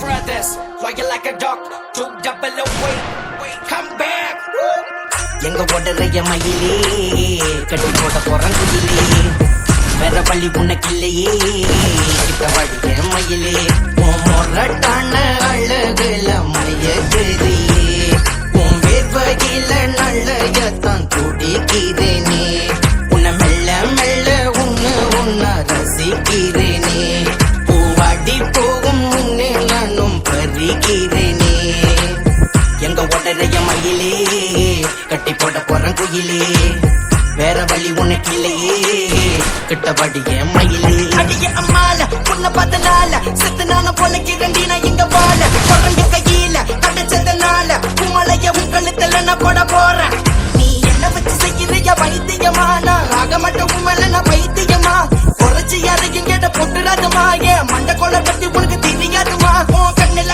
brothers, loyal like a dog, 200. Come back. எங்க ஓடுறைய மயிலே கட்டி போட போறான் குயிலே வேற வழி உனக்கில்லையே கிட்ட வழிய மயிலே மொரட்டான அழகுல மயக்குறியே உன் வேர்வையில நல்லையத்தான் துடிக்கிறேனே உன்னை மெல்ல மெல்ல உன்ன ரசிக்கிறேனே பூவாடி போகும் முன்னே நானும் பறிக்கிறேனே எங்க உடறைய மயிலே கட்டி போட போறேன் குயிலே வேற வழி உனக்கு இல்லையே கிட்டபடிய மயிலே அடிய அம்மால உன்னை பார்த்தனால செத்து நானும் பொழைக்கிறேன் நான் இங்க வாழ குரங்கு கையில கடைச்சதுனால உமலைய உங்களுத்துல நான் போட போறேன் நீ என்ன வச்சு செய்யறிய வைத்தியமா நான் ஆக மட்டும் உமல நான் வைத்தியமா குறைச்சி யாரையும் கேட்ட போட்டுறாதுமா ஏன் மண்ட கொலை பத்தி உனக்கு தெரியாதுமா உன் கண்ணுல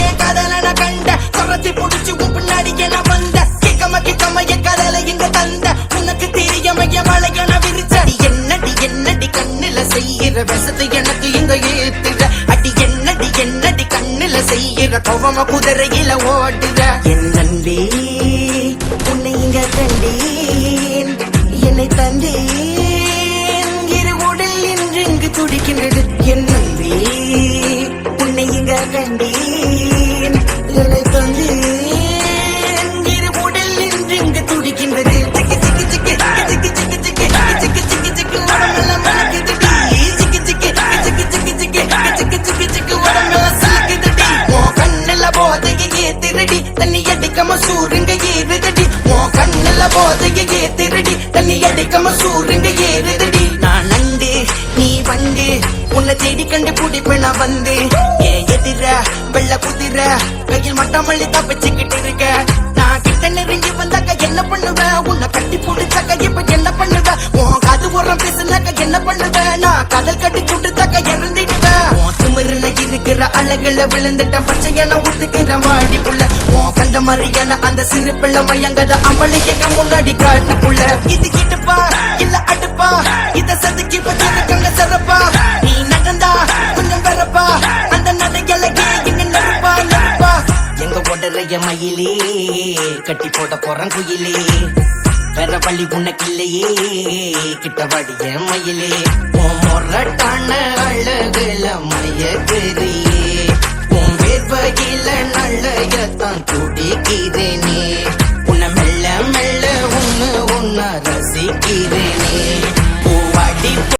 ஏன் கதல நான் கண்ட குறைச்சி புடிச்சு உன் பின்னாடி என்ன வந்த கிக்கமைய கதல இங்க தந்த உனக்கு தெரியமைய மலைய நான் விரிச்ச என்னடி கண்ணுல செய்யற விஷத்தை எனக்கு இங்க ஏத்துற அடி என்னடி கண்ணுல செய்யற கோவம குதிரையில ஓடுற என் நண்பே உன்னை இங்க கண்டேன் என்னை தந்தேன் இரு உடல் என்று இங்கு துடிக்கின்றது என் நண்பே உன்னை இங்க கண்டேன் என்னை தந்தேன் இரு உடல் என்று இங்கு துடிக்கின்றது தண்ணி அடிக்காம சூருங்க ஏறுதடி உன் கண்ணுல போதையே திருடி தண்ணி அடிக்காம சூருங்க ஏறுதடி நான் நண்டு நீ வந்து உன்னை தேடி கண்டு பிடிப்ப நான் வந்து ஏன் எதிர வெள்ள குதிர கையில் மட்டமல்லி தப்பிச்சுக்கிட்டு இருக்க நான் கிட்ட நெருங்கி வந்தாக்க என்ன பண்ணுவ உன்னை கட்டி பிடிச்சாக்க இப்ப என்ன பண்ணுவ உன் காது உரம் பேசுனாக்க என்ன பண்ணுவ நான் கடல் கட்டி சுட்டுத்தாக்க இறந்துடுவேன் உன் திமிருல இருக்கிற அழகுல விழுந்துட்ட பச்சையான ஊத்துக்கிற மாடிக்குள்ள உன் கண்ட மாதிரியான அந்த சிறு பிள்ளை மயங்கத அம்பளை எங்க முன்னாடி காட்டுக்குள்ள இது கிட்டுப்பா இல்ல அடுப்பா இத சதுக்கி வச்சிருக்கங்க சிறப்பா நீ நடந்தா கொஞ்சம் பெறப்பா அந்த நடையலகே இங்க நெருப்பா எங்க உடறைய மயிலே கட்டி போட போறான் குயிலே வேற வழி உனக்கு இல்லையே கிட்ட வடிய மயிலே மொரட்டான அழகுல மயக்குறியே உன் வேர்வையில நல்லையத்தான் துடிக்கிறேன்